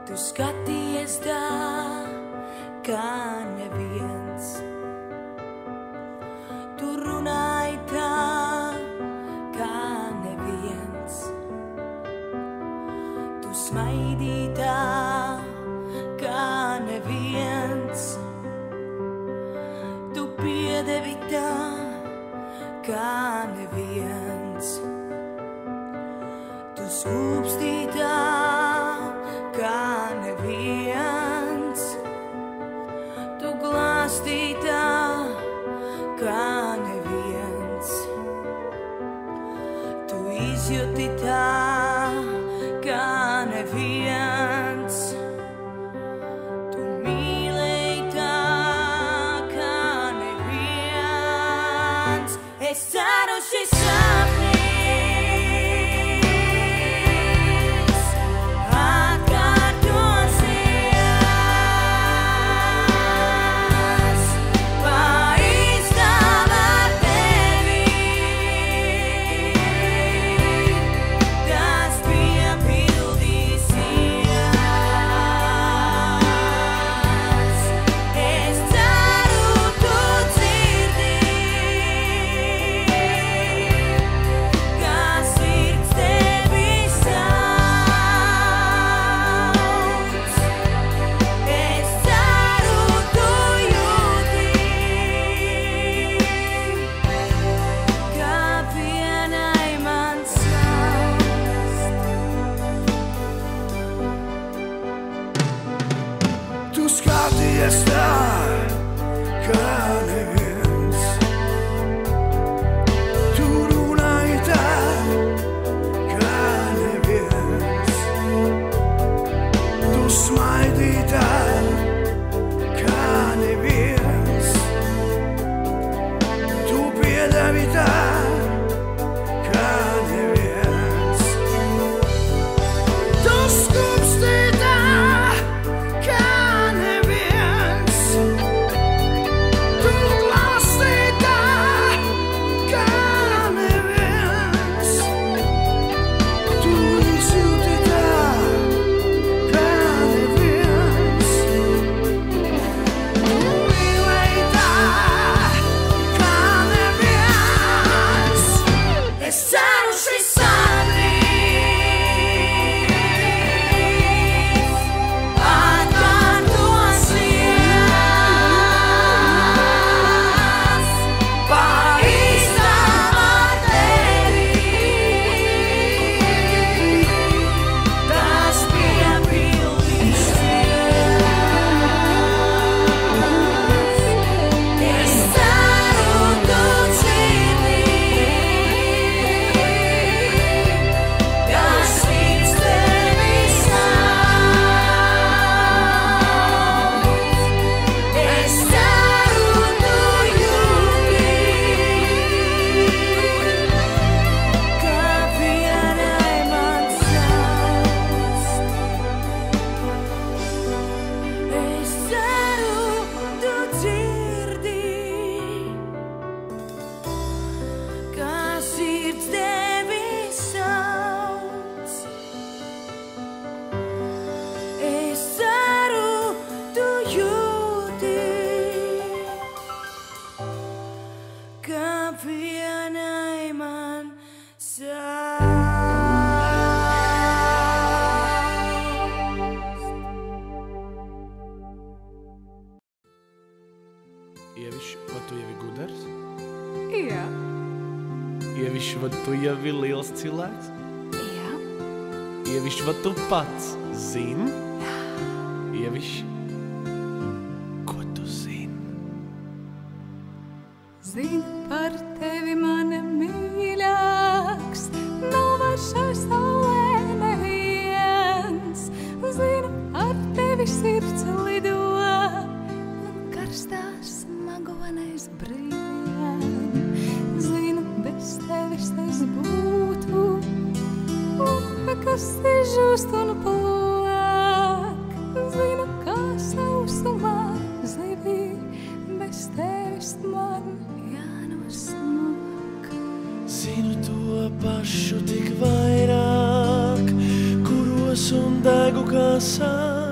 Tu skaties tā, kā neviens. Tu runāji tā, kā neviens. Tu smaidīji tā, kā neviens. Tu piedevi tā, kā neviens. Tu skūpstīji tā, kā neviens. Tu glāstīji tā, kā neviens. Tu izjūti tā, kā neviens. Tu mīlēji tā, kā neviens. Es ceru šis sapnis skaties tā, kā neviens. Tu runāji tā, kā neviens. Tu smaidīji tā, kā neviens. Tu piedevi tā, kā neviens. Tu skūpstīji tā, kā vienai man sauc. Ieviš, vai tu jau ir gudrs? Jā. Ieviš, vai tu jau ir liels cilvēks? Jā. Ieviš, vai tu pats zini? Jā. Ieviš, ko tu zini? Zinu par tevi, mana mīļāks, nav vairs šai saulē neviens. Zinu, ar tevi sirds lido un karstās magonis brīvien. Zinu, bez tevis es būtu upe, kas izžūst un plāk. Zinu, kā sausumā zivī bez tevis man jānosmok. Zinu to pašu tik vairāk, kuros un degu kā sāp.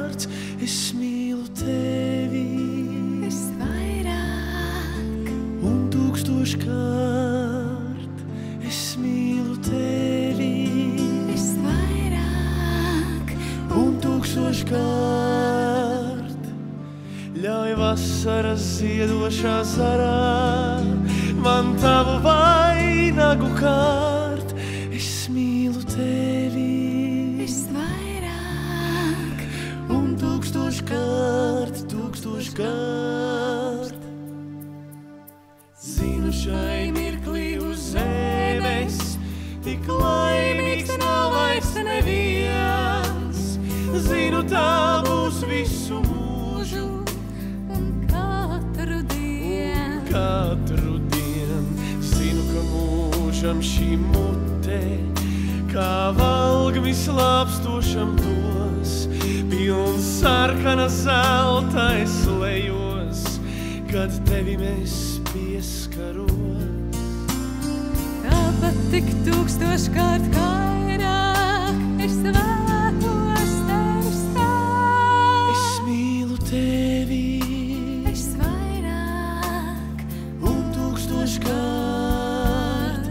vasaras ziedošā zarā, man tavu vainagu kārt, es mīlu tevi visvairāk un tūkstoškārt. Zinu, šai mirklī uz zemes tik laimīgs nav vairs neviens. Zinu, tā būs visu mūžu un katru dienu. Zinu, ka mūžam šī mute, kā valgmis lāpstošam dos, pilns sarkana zelta es lejos, kad tevi mēs pieskaros. Tāpat tik tūkstoškārt vairāk es vēlos tevi stāv. Es mīlu tevi visvairāk un tūkstoškārt.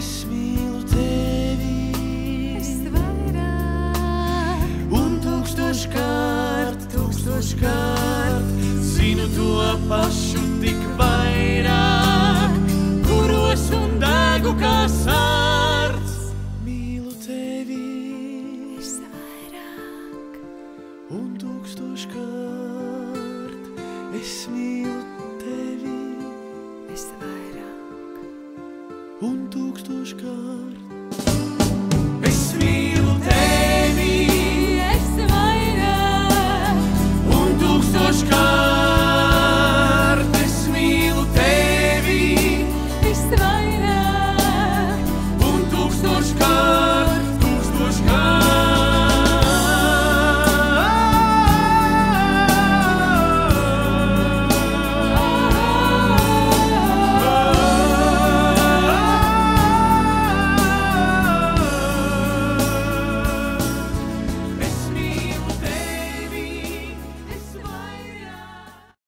Es mīlu tevi visvairāk un tūkstoškārt. Zinu to pašu tik vairāk, kuros un degu kā sārts. Mīlu tevi visvairāk un tūkstoškārt. Es mīlu tevi visvairāk un tūkstoškārt.